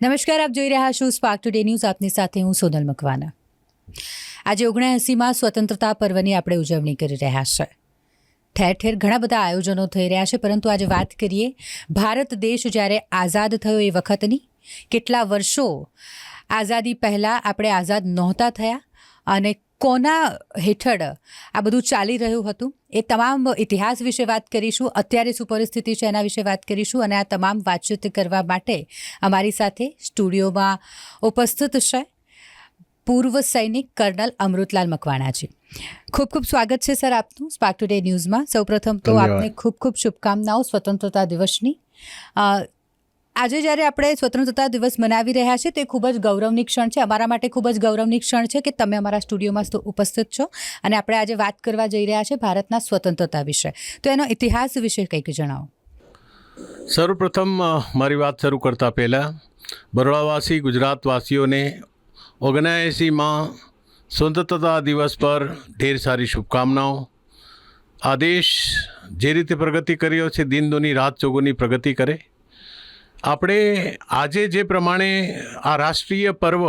નમસ્કાર, આપ જોઈ રહ્યા છો સ્પાર્ક ટુડે ન્યૂઝ. આપની સાથે હું સોનલ મકવાના. આજે 79માં સ્વતંત્રતા પર્વની આપણે ઉજવણી કરી રહ્યા છે. ઠેર ઠેર ઘણા બધા આયોજનો થઈ રહ્યા છે, પરંતુ આજે વાત કરીએ ભારત દેશ જ્યારે આઝાદ થયો એ વખતની. કેટલા વર્ષો આઝાદી પહેલાં આપણે આઝાદ નહોતા થયા અને કોના હેઠળ આ બધું ચાલી રહ્યું હતું, એ તમામ ઇતિહાસ વિશે વાત કરીશું. અત્યારે શું પરિસ્થિતિ છે એના વિશે વાત કરીશું. અને આ તમામ વાતચીત કરવા માટે અમારી સાથે સ્ટુડિયોમાં ઉપસ્થિત છે પૂર્વ સૈનિક કર્નલ અમૃતલાલ મકવાણાજી. ખૂબ ખૂબ સ્વાગત છે સર આપનું સ્પાર્ક ટુડે ન્યૂઝમાં. સૌપ્રથમ તો આપને ખૂબ ખૂબ શુભકામનાઓ સ્વતંત્રતા દિવસની. આજે જ્યારે આપણે સ્વતંત્રતા દિવસ મનાવી રહ્યા છીએ, તે ખૂબ જ ગૌરવની ક્ષણ છે. અમારા માટે ખૂબ જ ગૌરવની ક્ષણ છે કે તમે અમારા સ્ટુડિયોમાં ઉપસ્થિત છો અને આપણે આજે વાત કરવા જઈ રહ્યા છીએ ભારતના સ્વતંત્રતા વિશે. તો એનો ઇતિહાસ વિશે કંઈક જણાવો. સર્વપ્રથમ મારી વાત શરૂ કરતા પહેલાં બરોડાવાસી ગુજરાતવાસીઓને 79માં સ્વતંત્રતા દિવસ પર ઢેર સારી શુભકામનાઓ. આ દેશ જે રીતે પ્રગતિ કર્યો છે, દિન દુની રાત ચોગુની પ્રગતિ કરે. આપણે આજે જે પ્રમાણે આ રાષ્ટ્રીય પર્વ,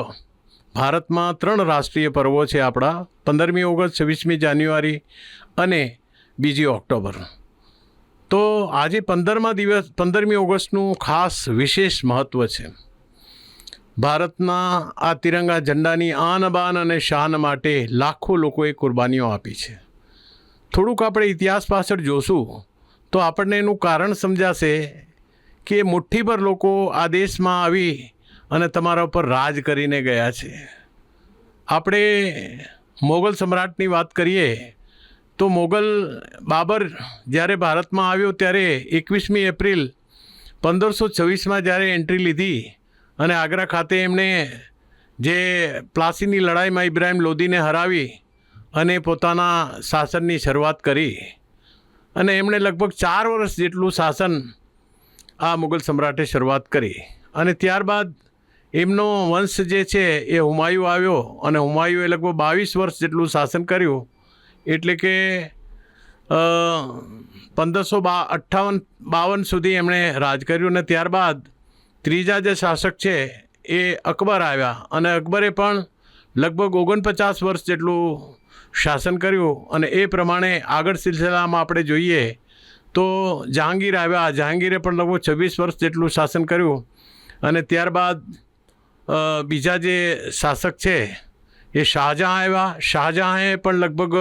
ભારતમાં 3 રાષ્ટ્રીય પર્વો છે આપણા: 15મી ઓગસ્ટ, 26મી જાન્યુઆરી અને 2 ઓક્ટોબર. તો આજે 15મી ઓગસ્ટનું ખાસ વિશેષ મહત્ત્વ છે. ભારતના આ તિરંગા ઝંડાની આન બાન અને શાન માટે લાખો લોકોએ કુરબાનીઓ આપી છે. થોડુંક આપણે ઇતિહાસ પાછળ જોશું તો આપણને એનું કારણ સમજાશે કે મુઠ્ઠીભર લોકો આ દેશમાં આવી અને તમારા ઉપર રાજ કરીને ગયા છે. આપણે મોગલ સમ્રાટની વાત કરીએ તો મોગલ બાબર જ્યારે ભારતમાં આવ્યો ત્યારે 21મી એપ્રિલ 1526માં જ્યારે એન્ટ્રી લીધી અને આગ્રા ખાતે એમણે જે પ્લાસીની લડાઈમાં ઇબ્રાહિમ લોધીને હરાવી અને પોતાના શાસનની શરૂઆત કરી. અને એમણે લગભગ 4 વર્ષ જેટલું શાસન આ મુગલ સમ્રાટે શરૂઆત કરી. અને ત્યારબાદ એમનો વંશ જે છે એ હુમાયુ આવ્યો અને હુમાયુએ લગભગ 22 વર્ષ જેટલું શાસન કર્યું. એટલે કે 1552 સુધી એમણે રાજ કર્યું. અને ત્યારબાદ ત્રીજા જે શાસક છે એ અકબર આવ્યા અને અકબરે પણ લગભગ 49 વર્ષ જેટલું શાસન કર્યું. અને એ પ્રમાણે આગળ સિલસિલામાં આપણે જોઈએ તો જહાંગીર આવ્યા. જહાંગીરે પણ લગભગ 26 વર્ષ જેટલું શાસન કર્યું. અને ત્યારબાદ બીજા જે શાસક છે એ શાહજહાં આવ્યા. શાહજહાંએ પણ લગભગ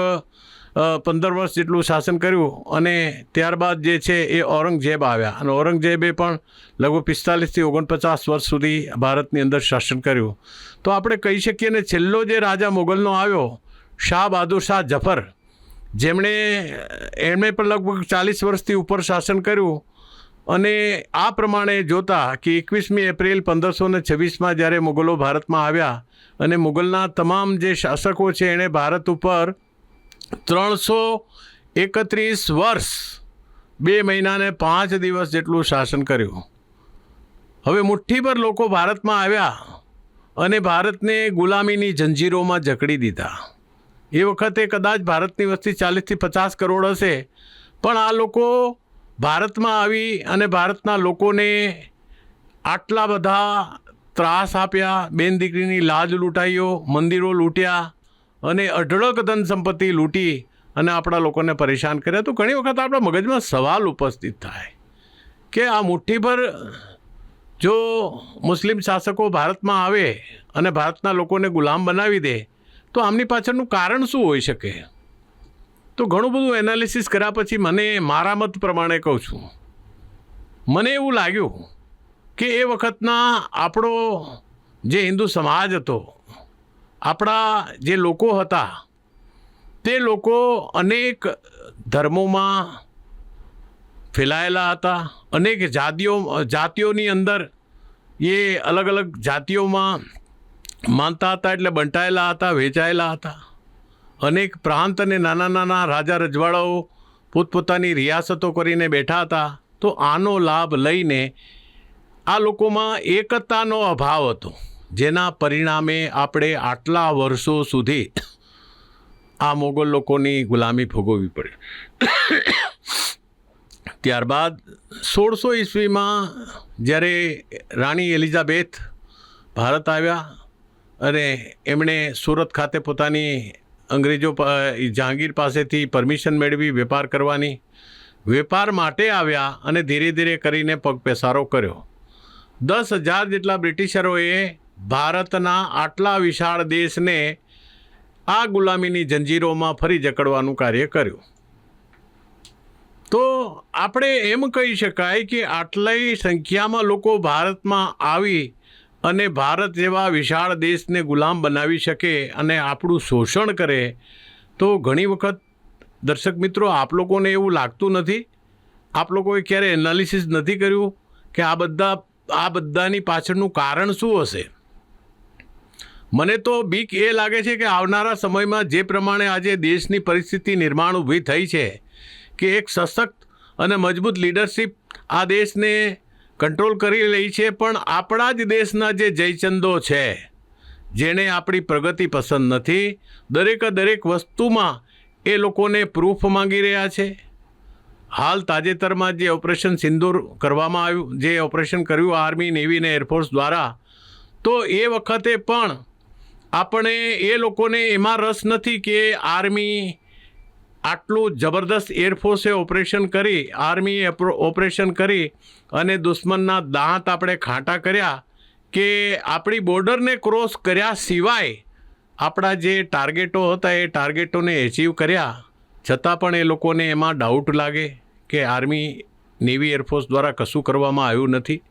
15 વર્ષ જેટલું શાસન કર્યું. અને ત્યારબાદ જે છે એ ઔરંગઝેબ આવ્યા અને ઔરંગઝેબે પણ લગભગ 45થી 49 વર્ષ સુધી ભારતની અંદર શાસન કર્યું. તો આપણે કહી શકીએ ને, છેલ્લો જે રાજા મુગલનો આવ્યો, શાહ બહાદુર શાહ જફર, એમણે પણ લગભગ 40 વર્ષથી ઉપર શાસન કર્યું. અને આ પ્રમાણે જોતા કે 21મી એપ્રિલ 1526માં જ્યારે મુગલો ભારતમાં આવ્યા અને મુગલના તમામ જે શાસકો છે એણે ભારત ઉપર 331 વર્ષ 2 મહિના અને 5 દિવસ જેટલું શાસન કર્યું. હવે મુઠ્ઠીભર લોકો ભારતમાં આવ્યા અને ભારતને ગુલામીની જંજીરોમાં જકડી દીધા. એ વખતે કદાચ ભારતની વસ્તી 40થી 50 કરોડ હશે, પણ આ લોકો ભારતમાં આવી અને ભારતના લોકોને આટલા બધા ત્રાસ આપ્યા, બેન દીકરીની લાજ લૂંટાઈઓ, મંદિરો લૂંટ્યા અને અઢળક ધન સંપત્તિ લૂંટી અને આપણા લોકોને પરેશાન કર્યા. તો ઘણી વખત આપણા મગજમાં સવાલ ઉપસ્થિત થાય કે આ મુઠ્ઠીભર જો મુસ્લિમ શાસકો ભારતમાં આવે અને ભારતના લોકોને ગુલામ બનાવી દે તો આમની પાછળનું કારણ શું હોઈ શકે? તો ઘણું બધું એનાલિસિસ કર્યા પછી મને મારા મત પ્રમાણે કહું છું, મને એવું લાગ્યું કે એ વખતના આપણો જે હિન્દુ સમાજ હતો, આપણા જે લોકો હતા, તે લોકો અનેક ધર્મોમાં ફેલાયેલા હતા. અનેક જાતિઓની અંદર એ અલગ અલગ જાતિઓમાં માનતા હતા, એટલે બંટાયેલા હતા, વેચાયેલા હતા. અનેક પ્રાંત અને નાના નાના રાજા રજવાડાઓ પોતપોતાની રિયાસતો કરીને બેઠા હતા. તો આનો લાભ લઈને આ લોકોમાં એકતાનો અભાવ હતો, જેના પરિણામે આપણે આટલા વર્ષો સુધી આ મોગલ લોકોની ગુલામી ભોગવવી પડી. ત્યારબાદ 1600 ઈસવીમાં જ્યારે રાણી એલિઝાબેથ ભારત આવ્યા અને એમણે સુરત ખાતે પોતાની અંગ્રેજો જહાંગીર પાસેથી પરમિશન મેળવી વેપાર કરવાની. વેપાર માટે આવ્યા અને ધીરે ધીરે કરીને પગપેસારો કર્યો. 10,000 જેટલા બ્રિટિશરોએ ભારતના આટલા વિશાળ દેશને આ ગુલામીની જંજીરોમાં ફરી જકડવાનું કાર્ય કર્યું. તો આપણે એમ કહી શકાય કે આટલી સંખ્યામાં લોકો ભારતમાં આવી અને ભારત જેવા વિશાળ દેશને ગુલામ બનાવી શકે અને આપણું શોષણ કરે, તો ઘણી વખત દર્શક મિત્રો આપ લોકોને એવું લાગતું નથી, આપ લોકોએ ક્યારે એનાલિસિસ નથી કર્યું કે આ બધાની પાછળનું કારણ શું હશે? મને તો બીક એ લાગે છે કે આવનારા સમયમાં જે પ્રમાણે આજે દેશની પરિસ્થિતિ નિર્માણ ઊભી થઈ છે કે એક સશક્ત અને મજબૂત લીડરશિપ આ દેશને કંટ્રોલ કરી રહી છે, પણ આપણા જ દેશના જે જયચંદો છે, જેણે આપણી પ્રગતિ પસંદ નથી, દરેક વસ્તુમાં એ લોકોને પ્રૂફ માંગી રહ્યા છે. હાલ તાજેતરમાં જે ઓપરેશન સિંદૂર કરવામાં આવ્યું, જે ઓપરેશન કર્યું આર્મી, નેવી અને એરફોર્સ દ્વારા, તો એ વખતે પણ આપણે એ લોકોને એમાં રસ નથી કે આર્મી આટલું જબરદસ્ત એરફોર્સે ઓપરેશન કરી, આર્મીએ ઓપરેશન કરી અને દુશ્મનના દાંત આપણે ખાટા કર્યા કે આપણી બોર્ડરને ક્રોસ કર્યા સિવાય આપણા જે ટાર્ગેટો હતા એ ટાર્ગેટોને એચીવ કર્યા, છતાં પણ એ લોકોને એમાં ડાઉટ લાગે કે આર્મી, નેવી, એરફોર્સ દ્વારા કશું કરવામાં આવ્યું નથી.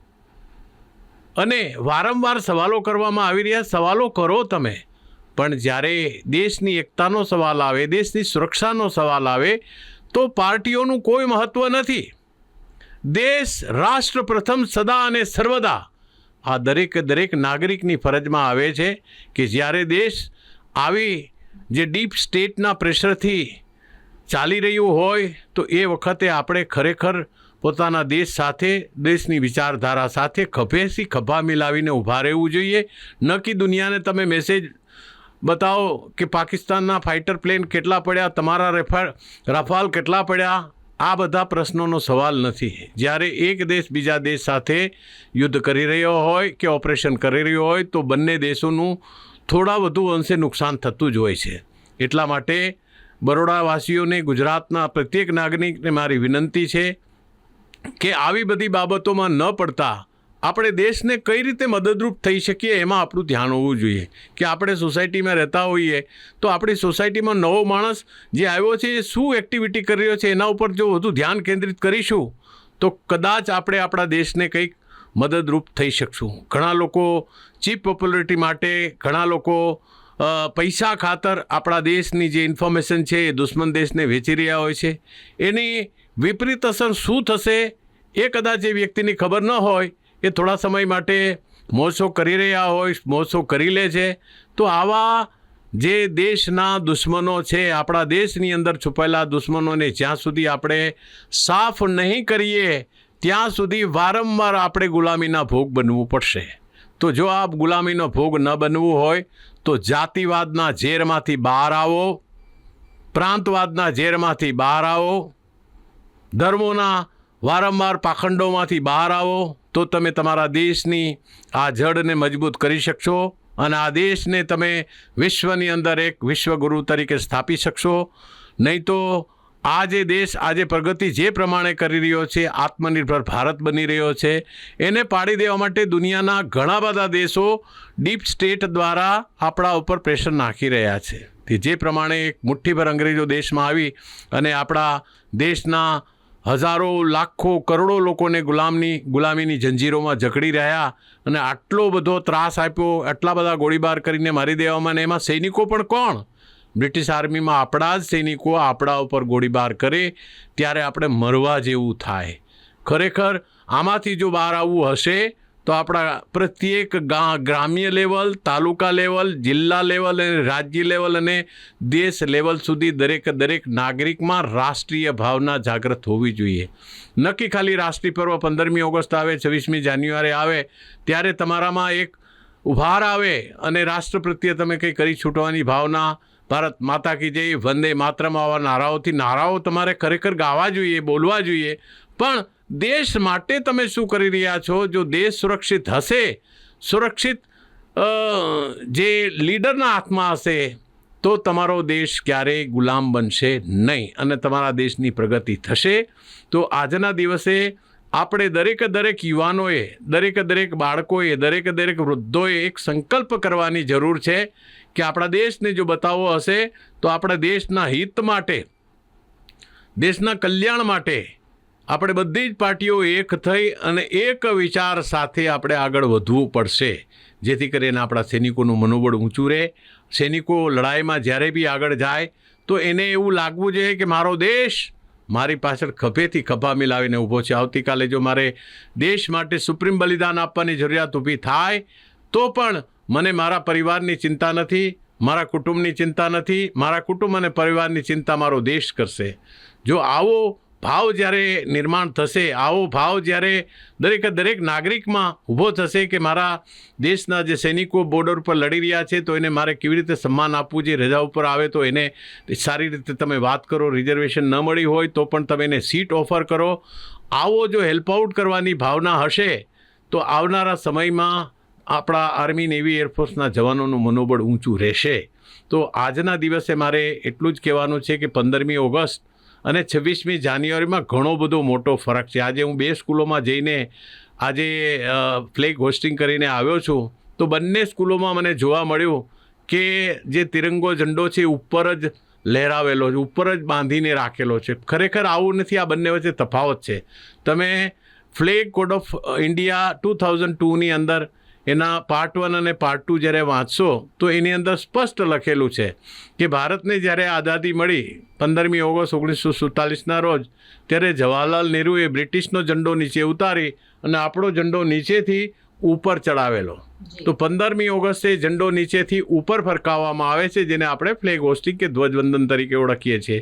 અને વારંવાર સવાલો કરવામાં આવી રહ્યા. સવાલો કરો તમે, પણ જ્યારે દેશની એકતાનો સવાલ આવે, દેશની સુરક્ષાનો સવાલ આવે, તો પાર્ટીઓનું કોઈ મહત્ત્વ નથી. દેશ, રાષ્ટ્ર પ્રથમ સદા અને સર્વદા આ દરેક નાગરિકની ફરજમાં આવે છે કે જ્યારે દેશ આવી જે ડીપ સ્ટેટના પ્રેશરથી ચાલી રહ્યું હોય તો એ વખતે આપણે ખરેખર પોતાના દેશ સાથે, દેશની વિચારધારા સાથે ખભા મિલાવીને ઊભા રહેવું જોઈએ. ન કે દુનિયાને તમે મેસેજ બતાવો કે પાકિસ્તાનના ફાઇટર પ્લેન કેટલા પડ્યા, તમારા રફાલ કેટલા પડ્યા. આ બધા પ્રશ્નોનો સવાલ નથી. જ્યારે એક દેશ બીજા દેશ સાથે યુદ્ધ કરી રહ્યો હોય કે ઓપરેશન કરી રહ્યો હોય તો બંને દેશોનું થોડા વધુ અંશે નુકસાન થતું જ હોય છે. એટલા માટે બરોડાવાસીઓને, ગુજરાતના પ્રત્યેક નાગરિકને મારી વિનંતી છે કે આવી બધી બાબતોમાં ન પડતા આપણે દેશને કઈ રીતે મદદરૂપ થઈ શકીએ એમાં આપણું ધ્યાન હોવું જોઈએ. કે આપણે સોસાયટીમાં રહેતા હોઈએ તો આપણી સોસાયટીમાં નવો માણસ જે આવ્યો છે એ શું એક્ટિવિટી કરી રહ્યો છે એના ઉપર જો વધુ ધ્યાન કેન્દ્રિત કરીશું તો કદાચ આપણે આપણા દેશને કંઈક મદદરૂપ થઈ શકશું. ઘણા લોકો ચીપ પોપ્યુલરિટી માટે, ઘણા લોકો પૈસા ખાતર આપણા દેશની જે ઇન્ફોર્મેશન છે એ દુશ્મન દેશને વેચી રહ્યા હોય છે. એની વિપરીત અસર શું થશે એ કદાચ એ વ્યક્તિની ખબર ન હોય, એ થોડા સમય માટે મોજશો કરી રહ્યા હોય, મોજશો કરી લે છે. તો આવા જે દેશના દુશ્મનો છે, આપણા દેશની અંદર છુપાયેલા દુશ્મનોને જ્યાં સુધી આપણે સાફ નહીં કરીએ ત્યાં સુધી વારંવાર આપણે ગુલામીના ભોગ બનવું પડશે. તો જો આ ગુલામીનો ભોગ ન બનવું હોય તો જાતિવાદના ઝેરમાંથી બહાર આવો, પ્રાંતવાદના ઝેરમાંથી બહાર આવો, ધર્મોના વારંવાર પાખંડોમાંથી બહાર આવો, તો તમે તમારા દેશની આ જડને મજબૂત કરી શકશો અને આ દેશને તમે વિશ્વની અંદર એક વિશ્વગુરુ તરીકે સ્થાપી શકશો. નહીં તો આ જે દેશ આજે પ્રગતિ જે પ્રમાણે કરી રહ્યો છે, આત્મનિર્ભર ભારત બની રહ્યો છે, એને પાડી દેવા માટે દુનિયાના ઘણા બધા દેશો ડીપ સ્ટેટ દ્વારા આપણા ઉપર પ્રેશર નાખી રહ્યા છે. કે જે પ્રમાણે એક મુઠ્ઠીભર અંગ્રેજો દેશમાં આવી અને આપણા દેશના હજારો, લાખો, કરોડો લોકોને ગુલામીની જંજીરોમાં જકડી રહ્યા અને આટલો બધો ત્રાસ આપ્યો, આટલા બધા ગોળીબાર કરીને મારી દેવામાં, અને એમાં સૈનિકો પણ કોણ? બ્રિટિશ આર્મીમાં આપણા જ સૈનિકો આપણા ઉપર ગોળીબાર કરે ત્યારે આપણે મરવા જેવું થાય. ખરેખર આમાંથી જો બહાર આવવું હશે તો આપણા પ્રત્યેક ગ્રામ્ય લેવલ, તાલુકા લેવલ, જિલ્લા લેવલ અને રાજ્ય લેવલ અને દેશ લેવલ સુધી દરેક નાગરિકમાં રાષ્ટ્રીય ભાવના જાગૃત હોવી જોઈએ. નક્કી ખાલી રાષ્ટ્રીય પર્વ 15મી ઓગસ્ટ આવે, 26મી જાન્યુઆરી આવે ત્યારે તમારામાં એક ઉભાર આવે અને રાષ્ટ્ર પ્રત્યે તમે કંઈ કરી છૂટવાની ભાવના, ભારત માતા કી જય, વંદે માતરમ આવા નારાઓ તમારે ખરેખર ગાવા જોઈએ, બોલવા જોઈએ. પણ દેશ માટે તમે શું કરી રહ્યા છો? જો દેશ સુરક્ષિત હશે, સુરક્ષિત જે લીડરના હાથમાં હશે તો તમારો દેશ ક્યારેય ગુલામ બનશે નહીં અને તમારા દેશની પ્રગતિ થશે. તો આજના દિવસે આપણે દરેક યુવાનોએ, દરેક બાળકોએ, દરેક વૃદ્ધોએ એક સંકલ્પ કરવાની જરૂર છે કે આપણા દેશને જો બતાવવો હશે તો આપણે દેશના હિત માટે, દેશના કલ્યાણ માટે આપણે બધી જ પાર્ટીઓ એક થઈ અને એક વિચાર સાથે આપણે આગળ વધવું પડશે, જેથી કરીને આપણા સૈનિકોનું મનોબળ ઊંચું રહે. સૈનિકો લડાઈમાં જ્યારે બી આગળ જાય તો એને એવું લાગવું જોઈએ કે મારો દેશ મારી પાછળ ખભેથી ખભા મિલાવીને ઊભો છે. આવતીકાલે જો મારે દેશ માટે સુપ્રીમ બલિદાન આપવાની જરૂરિયાત ઊભી થાય તો પણ મને મારા પરિવારની ચિંતા નથી, મારા કુટુંબની ચિંતા નથી. મારા કુટુંબ અને પરિવારની ચિંતા મારો દેશ કરશે. જો આવો ભાવ જ્યારે નિર્માણ થશે, આવો ભાવ જ્યારે દરેક નાગરિકમાં ઊભો થશે કે મારા દેશના જે સૈનિકો બોર્ડર પર લડી રહ્યા છે તો એને મારે કેવી રીતે સન્માન આપવું જોઈએ, રજા ઉપર આવે તો એને સારી રીતે તમે વાત કરો, રિઝર્વેશન ન મળી હોય તો પણ તમે એને સીટ ઓફર કરો. આવો જો હેલ્પ આઉટ કરવાની ભાવના હશે તો આવનારા સમયમાં આપણા આર્મી, નેવી, એરફોર્સના જવાનોનું મનોબળ ઊંચું રહેશે. તો આજના દિવસે મારે એટલું જ કહેવાનું છે કે 15મી ઓગસ્ટ અને 26મી જાન્યુઆરીમાં ઘણો બધો મોટો ફરક છે. આજે હું 2 સ્કૂલોમાં જઈને આજે ફ્લેગ હોસ્ટિંગ કરીને આવ્યો છું તો બંને સ્કૂલોમાં મને જોવા મળ્યું કે જે તિરંગો ઝંડો છે ઉપર જ લહેરાવેલો છે, ઉપર જ બાંધીને રાખેલો છે. ખરેખર આવું નથી, આ બંને વચ્ચે તફાવત છે. તમે ફ્લેગ કોડ ઓફ ઇન્ડિયા 2002ની અંદર એના પાર્ટ 1 અને પાર્ટ 2 જ્યારે વાંચશો તો એની અંદર સ્પષ્ટ લખેલું છે કે ભારતને જ્યારે આઝાદી મળી 15મી ઓગસ્ટ 1947ના રોજ, ત્યારે જવાહરલાલ નહેરુએ બ્રિટિશનો ઝંડો નીચે ઉતારી અને આપણો ઝંડો નીચેથી ઉપર ચડાવેલો. તો 15મી ઓગસ્ટે ઝંડો નીચેથી ઉપર ફરકાવવામાં આવે છે, જેને આપણે ફ્લેગ હોસ્ટિંગ કે ધ્વજવંદન તરીકે ઓળખીએ છીએ.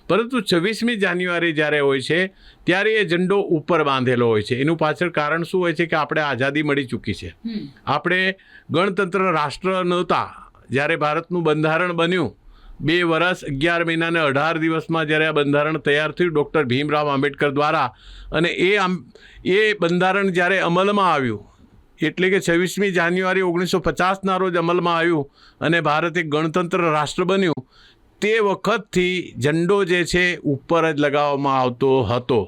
પરંતુ 26મી જાન્યુઆરી જ્યારે હોય છે ત્યારે એ ઝંડો ઉપર બાંધેલો હોય છે. એનું પાછળ કારણ શું હોય છે કે આપણે આઝાદી મળી ચૂકી છે. આપણે ગણતંત્ર રાષ્ટ્ર નહોતા. જ્યારે ભારતનું બંધારણ બન્યું 2 વર્ષ 11 મહિના અને 18 દિવસમાં જ્યારે આ બંધારણ તૈયાર થયું ડૉક્ટર ભીમરાવ આંબેડકર દ્વારા, અને એ બંધારણ જ્યારે અમલમાં આવ્યું એટલે કે 26મી જાન્યુઆરી 1950ના રોજ અમલમાં આવ્યું અને ભારત એક ગણતંત્ર રાષ્ટ્ર બન્યું, તે વખતથી ઝંડો જે છે ઉપર જ લગાવવામાં આવતો હતો.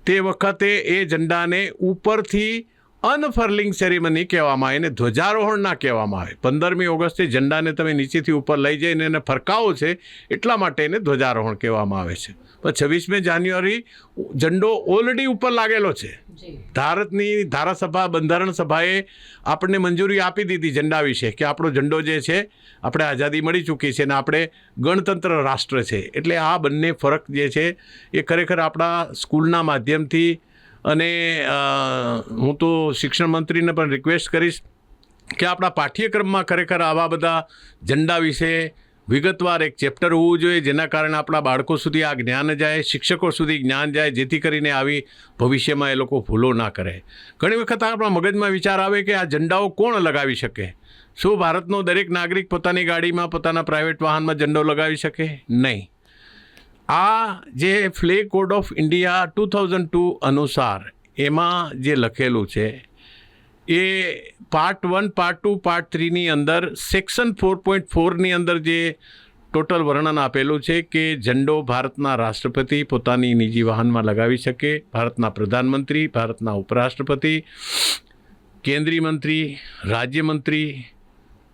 તે વખતે એ ઝંડાને ઉપરથી અનફર્લિંગ સેરેમની કહેવામાં આવે, એને ધ્વજારોહણ ના કહેવામાં આવે. 15મી ઓગસ્ટે ઝંડાને તમે નીચેથી ઉપર લઈ જઈને એને ફરકાવો છે એટલા માટે એને ધ્વજારોહણ કહેવામાં આવે છે. પણ 26મી જાન્યુઆરી ઝંડો ઓલરેડી ઉપર લાગેલો છે. ભારતની ધારાસભા, બંધારણ સભાએ આપણને મંજૂરી આપી દીધી ઝંડા વિશે કે આપણો ઝંડો જે છે, આપણે આઝાદી મળી ચૂકી છે અને આપણે ગણતંત્ર રાષ્ટ્ર છે. એટલે આ બંને ફરક જે છે એ ખરેખર આપણા સ્કૂલના માધ્યમથી, અને હું તો શિક્ષણ મંત્રીને પણ રિક્વેસ્ટ કરીશ કે આપણા પાઠ્યક્રમમાં ખરેખર આવા બધા ઝંડા વિશે વિગતવાર એક ચેપ્ટર હોવું જોઈએ, જેના કારણે આપણા બાળકો સુધી આ જ્ઞાન જાય, શિક્ષકો સુધી જ્ઞાન જાય, જેથી કરીને આવી ભવિષ્યમાં એ લોકો ભૂલો ના કરે. ઘણી વખત આપણા મગજમાં વિચાર આવે કે આ ઝંડાઓ કોણ લગાવી શકે? શું ભારતનો દરેક નાગરિક પોતાની ગાડીમાં, પોતાના પ્રાઇવેટ વાહનમાં ઝંડો લગાવી શકે? નહીં. આ જે ફ્લેગ કોડ ઓફ ઇન્ડિયા 2002 અનુસાર એમાં જે લખેલું છે એ પાર્ટ 1, પાર્ટ 2, પાર્ટ 3ની અંદર સેક્શન 4.4ની અંદર જે ટોટલ વર્ણન આપેલું છે કે ઝંડો ભારતના રાષ્ટ્રપતિ પોતાની નિજી વાહનમાં લગાવી શકે, ભારતના પ્રધાનમંત્રી, ભારતના ઉપરાષ્ટ્રપતિ, કેન્દ્રીય મંત્રી, રાજ્યમંત્રી,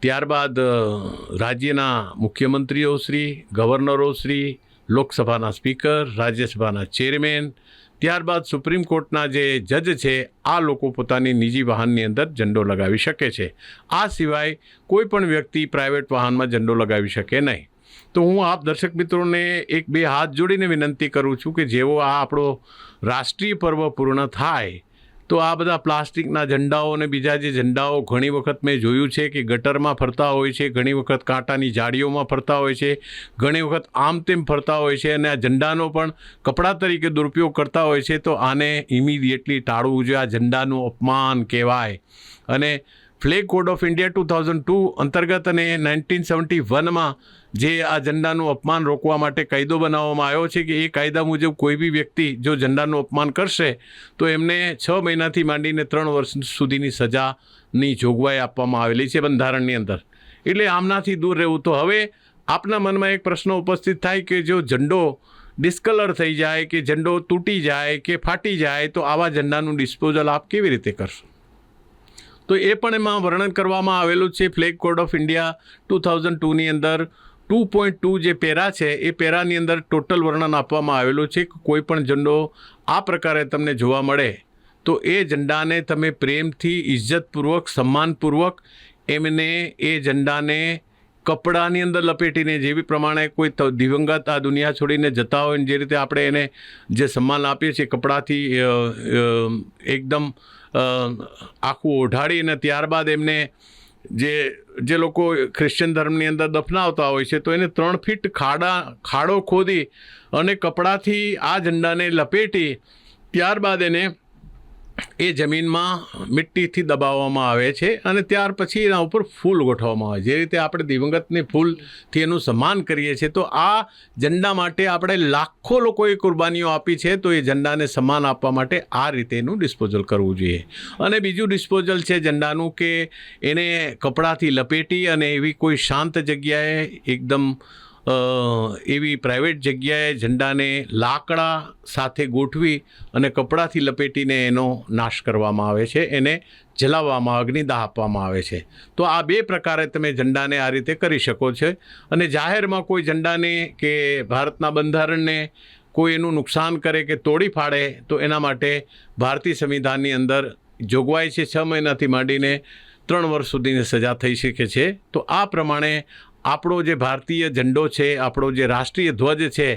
ત્યારબાદ રાજ્યના મુખ્યમંત્રીઓશ્રી, ગવર્નરોશ્રી, લોકસભાના સ્પીકર, રાજ્યસભાના ચેરમેન, ત્યારબાદ સુપ્રીમ કોર્ટના જે જજ છે, આ લોકો પોતાની નિજી વાહનની અંદર ઝંડો લગાવી શકે છે. આ સિવાય કોઈ પણ વ્યક્તિ પ્રાઇવેટ વાહનમાં ઝંડો લગાવી શકે નહીં. તો હું આપ દર્શક મિત્રોને 1-2 હાથ જોડીને વિનંતી કરું છું કે જેવો આ આપણો રાષ્ટ્રીય પર્વ પૂર્ણ થાય તો આ બધા પ્લાસ્ટિકના ઝંડાઓ અને બીજા જે ઝંડાઓ ઘણી વખત મેં જોયું છે કે ગટરમાં ફરતા હોય છે, ઘણી વખત કાંટાની જાળીઓમાં ફરતા હોય છે, ઘણી વખત આમ તેમ ફરતા હોય છે અને આ ઝંડાનો પણ કપડા તરીકે દુરુપયોગ કરતા હોય છે. તો આને ઇમિડિયેટલી ટાળવું જોઈએ. આ ઝંડાનું અપમાન કહેવાય. અને ફ્લેગ કોડ ઓફ ઇન્ડિયા 2002 અંતર્ગત અને 1971માં જે આ ઝંડાનું અપમાન રોકવા માટે કાયદો બનાવવામાં આવ્યો છે કે એ કાયદા મુજબ કોઈ બી વ્યક્તિ જો ઝંડાનું અપમાન કરશે તો એમને 6 મહિનાથી માંડીને 3 વર્ષ સુધીની સજાની જોગવાઈ આપવામાં આવેલી છે બંધારણની અંદર. એટલે આમનાથી દૂર રહેવું. તો હવે આપના મનમાં એક પ્રશ્ન ઉપસ્થિત થાય કે જો ઝંડો ડિસ્કલર થઈ જાય કે ઝંડો તૂટી જાય કે ફાટી જાય તો આવા ઝંડાનું ડિસ્પોઝલ આપ કેવી રીતે કરશો? તો એ પણ એમાં વર્ણન કરવામાં આવેલું છે ફ્લેગ કોડ ઓફ ઇન્ડિયા 2002ની અંદર 2.2 જે પેરા છે એ પેરાની અંદર ટોટલ વર્ણન આપવામાં આવેલું છે કે કોઈ પણ ઝંડો આ પ્રકારે તમને જોવા મળે તો એ ઝંડાને તમે પ્રેમથી, ઇજ્જતપૂર્વક, સન્માનપૂર્વક એમને એ ઝંડાને કપડાની અંદર લપેટીને, જેવી પ્રમાણે કોઈ દિવંગત આ દુનિયા છોડીને જતા હોય ને જે રીતે આપણે એને જે સન્માન આપીએ છીએ કપડાથી એકદમ આખું ઓઢાડીને ત્યારબાદ એમને જે લોકો ખ્રિશ્ચન ધર્મની અંદર દફનાવતા હોય છે તો એને 3 ફીટ ખાડો ખોદી અને કપડાથી આ ઝંડાને લપેટી ત્યારબાદ એને એ જમીનમાં મિટ્ટીથી દબાવવામાં આવે છે અને ત્યાર પછી એના ઉપર ફૂલ ગોઠવવામાં આવે. જે રીતે આપણે દિવંગતને ફૂલથી એનું સન્માન કરીએ છીએ તો આ ઝંડા માટે આપણે લાખો લોકોએ કુરબાનીઓ આપી છે તો એ ઝંડાને સન્માન આપવા માટે આ રીતે એનું ડિસ્પોઝલ કરવું જોઈએ. અને બીજું ડિસ્પોઝલ છે ઝંડાનું કે એને કપડાથી લપેટી અને એવી કોઈ શાંત જગ્યાએ એકદમ એવી પ્રાઇવેટ જગ્યાએ ઝંડાને લાકડા સાથે ગોઠવી અને કપડાથી લપેટીને એનો નાશ કરવામાં આવે છે, એને જલાવવામાં, અગ્નિદાહ આપવામાં આવે છે. તો આ 2 પ્રકારે તમે ઝંડાને આ રીતે કરી શકો છો. અને જાહેરમાં કોઈ ઝંડાને કે ભારતના બંધારણને કોઈ એનું નુકસાન કરે કે તોડી પાડે તો એના માટે ભારતીય સંવિધાનની અંદર જોગવાઈ છે 6 મહિનાથી માંડીને 3 વર્ષ સુધીની સજા થઈ શકે છે. તો આ પ્રમાણે આપણો જે ભારતીય ઝંડો છે, આપણો જે રાષ્ટ્રીય ધ્વજ છે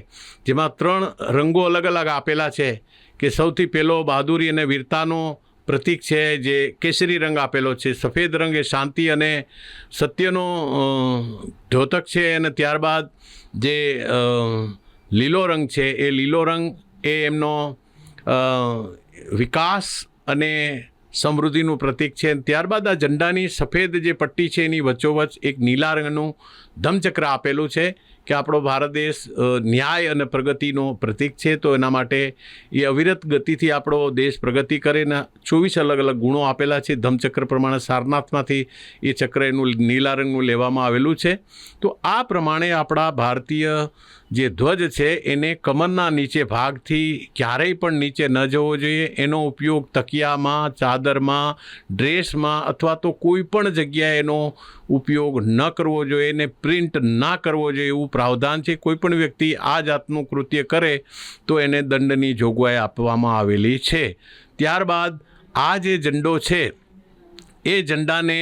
જેમાં 3 રંગો અલગ અલગ આપેલા છે કે સૌથી પહેલો બહાદુરી અને વીરતાનો પ્રતીક છે જે કેસરી રંગ આપેલો છે. સફેદ રંગ એ શાંતિ અને સત્યનો દ્યોતક છે. અને ત્યારબાદ જે લીલો રંગ છે એ લીલો રંગ એ એમનો વિકાસ અને સમૃદ્ધિનું પ્રતીક છે. ત્યારબાદ આ ઝંડાની સફેદ જે પટ્ટી છે એની વચ્ચોવચ્ચ એક નીલા રંગનું ધમચક્ર આપેલું છે કે આપણો ભારત દેશ ન્યાય અને પ્રગતિનો પ્રતીક છે. તો એના માટે એ અવિરત ગતિથી આપણો દેશ પ્રગતિ કરે ને 24 અલગ અલગ ગુણો આપેલા છે. ધમચક્ર પ્રમાણે સારનાથમાંથી એ ચક્ર એનું નીલા રંગનું લેવામાં આવેલું છે. તો આ પ્રમાણે આપણા ભારતીય જે ધ્વજ છે એને કમરના નીચે ભાગથી ક્યારેય પણ નીચે ન જવો જોઈએ. એનો ઉપયોગ તકિયામાં, ચાદરમાં, ડ્રેસમાં અથવા તો કોઈ પણ જગ્યાએ એનો ઉપયોગ ન કરવો જોઈએ, એને પ્રિન્ટ ના કરવો જોઈએ એવું પ્રાવધાન છે. કોઈ પણ વ્યક્તિ આ જાતનું કૃત્ય કરે તો એને દંડની જોગવાઈ આપવામાં આવેલી છે. ત્યારબાદ આ જે ઝંડો છે એ ઝંડાને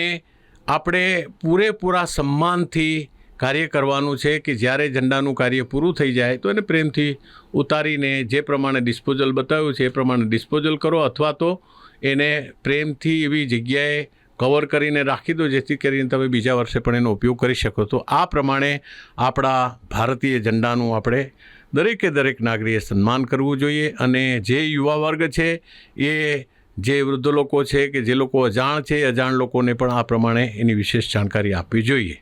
આપણે પૂરેપૂરા સન્માનથી કાર્ય કરવાનું છે કે જ્યારે ઝંડાનું કાર્ય પૂરું થઈ જાય તો એને પ્રેમથી ઉતારીને જે પ્રમાણે ડિસ્પોઝલ બતાવ્યું છે એ પ્રમાણે ડિસ્પોઝલ કરો અથવા તો એને પ્રેમથી એવી જગ્યાએ કવર કરીને રાખી દો જેથી કરીને તમે બીજા વર્ષે પણ એનો ઉપયોગ કરી શકો. તો આ પ્રમાણે આપણા ભારતીય ઝંડાનું આપણે દરેક નાગરિકે સન્માન કરવું જોઈએ. અને જે યુવા વર્ગ છે એ જે વૃદ્ધ લોકો છે કે જે લોકો અજાણ છે અજાણ લોકોને પણ આ પ્રમાણે એની વિશેષ જાણકારી આપવી જોઈએ.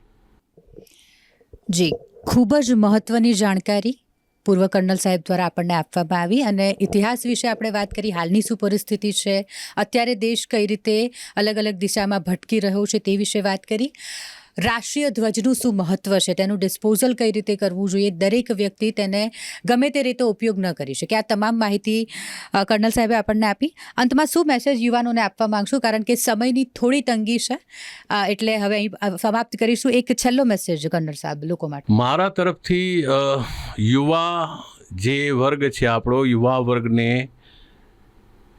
જી, ખૂબ જ મહત્ત્વની જાણકારી પૂર્વ કર્નલ સાહેબ દ્વારા આપણને આપવામાં આવી. અને ઇતિહાસ વિશે આપણે વાત કરી, હાલની શું પરિસ્થિતિ છે, અત્યારે દેશ કઈ રીતે અલગ અલગ દિશામાં ભટકી રહ્યો છે તે વિશે વાત કરી. રાષ્ટ્રીય ધ્વજનું શું મહત્ત્વ છે, તેનું ડિસ્પોઝલ કઈ રીતે કરવું જોઈએ, દરેક વ્યક્તિ તેને ગમે તે રીતે ઉપયોગ ન કરી શકે, આ તમામ માહિતી કર્નલ સાહેબે આપણને આપી. અંતમાં શું મેસેજ યુવાનોને આપવા માંગશું, કારણ કે સમયની થોડી તંગી છે એટલે હવે અહીં સમાપ્ત કરીશું. એક છેલ્લો મેસેજ કર્નલ સાહેબ લોકો માટે. મારા તરફથી યુવા જે વર્ગ છે, આપણો યુવા વર્ગને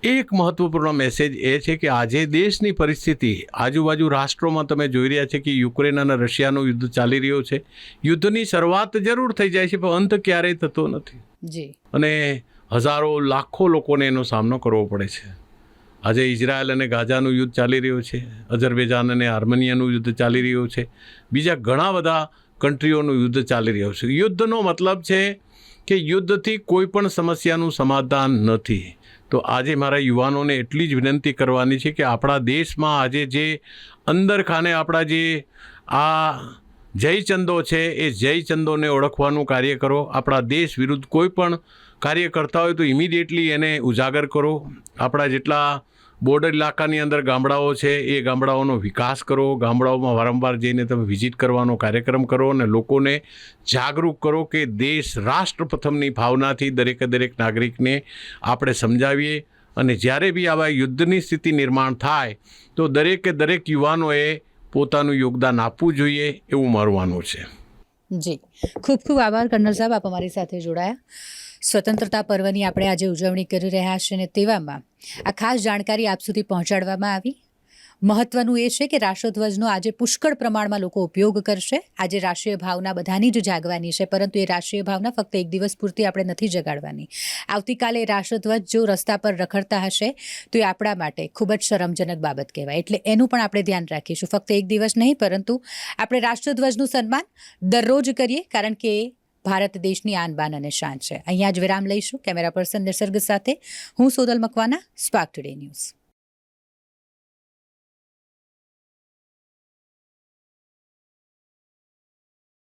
એક મહત્વપૂર્ણ મેસેજ એ છે કે આજે દેશની પરિસ્થિતિ આજુબાજુ રાષ્ટ્રોમાં તમે જોઈ રહ્યા છે કે યુક્રેન અને રશિયાનું યુદ્ધ ચાલી રહ્યું છે. યુદ્ધની શરૂઆત જરૂર થઈ જાય છે પણ અંત ક્યારેય થતો નથી જી. અને હજારો લાખો લોકોને એનો સામનો કરવો પડે છે. આજે ઇઝરાયલ અને ગાઝાનું યુદ્ધ ચાલી રહ્યું છે, અઝરબૈજાન અને આર્મેનિયાનું યુદ્ધ ચાલી રહ્યું છે, બીજા ઘણા બધા કન્ટ્રીઓનું યુદ્ધ ચાલી રહ્યું છે. યુદ્ધનો મતલબ છે કે યુદ્ધથી કોઈ પણ સમસ્યાનું સમાધાન નથી. તો આજે મારા યુવાનોને એટલી જ વિનંતી કરવાની છે કે આપણા દેશમાં આજે જે અંદર ખાને આપણા જે આ જયચંદો છે એ જયચંદોને ઓળખવાનું કાર્ય કરો. આપણા દેશ વિરુદ્ધ કોઈ પણ કાર્ય કરતા હોય તો ઇમિડિયેટલી એને ઉજાગર કરો. આપણા જેટલા બોર્ડર ઇલાકાની અંદર ગામડાઓ છે એ ગામડાઓનો વિકાસ કરો. ગામડાઓમાં વારંવાર જઈને તમે વિઝિટ કરવાનો કાર્યક્રમ કરો અને લોકોને જાગૃત કરો કે દેશ રાષ્ટ્ર પ્રથમની ભાવનાથી દરેક નાગરિકને આપણે સમજાવીએ. અને જ્યારે બી આવા યુદ્ધની સ્થિતિ નિર્માણ થાય તો દરેક યુવાનોએ પોતાનું યોગદાન આપવું જોઈએ એવું મારું માનવું છે. જી, ખૂબ ખૂબ આભાર કર્નલ સાહેબ, આપ અમારી સાથે જોડાયા. સ્વતંત્રતા પર્વની આપણે આજે ઉજવણી કરી રહ્યા છીએ અને તેવામાં આ ખાસ જાણકારી આપ સુધી પહોંચાડવામાં આવી. મહત્વનું એ છે કે રાષ્ટ્રધ્વજનો આજે પુષ્કળ પ્રમાણમાં લોકો ઉપયોગ કરશે. આજે રાષ્ટ્રીય ભાવના બધાની જ જાગવાની છે, પરંતુ એ રાષ્ટ્રીય ભાવના ફક્ત એક દિવસ પૂરતી આપણે નથી જગાડવાની. આવતીકાલે રાષ્ટ્રધ્વજ જો રસ્તા પર રખડતા હશે તો એ આપણા માટે ખૂબ જ શરમજનક બાબત કહેવાય. એટલે એનું પણ આપણે ધ્યાન રાખીશું. ફક્ત એક દિવસ નહીં, પરંતુ આપણે રાષ્ટ્રધ્વજનું સન્માન દરરોજ કરીએ, કારણ કે ભારત દેશની આન બાન અને શાન છે. અહીંયા જ વિરામ લઈશું. કેમેરા પર્સન નિસર્ગ સાથે હું Sonal Makwana, spark today news.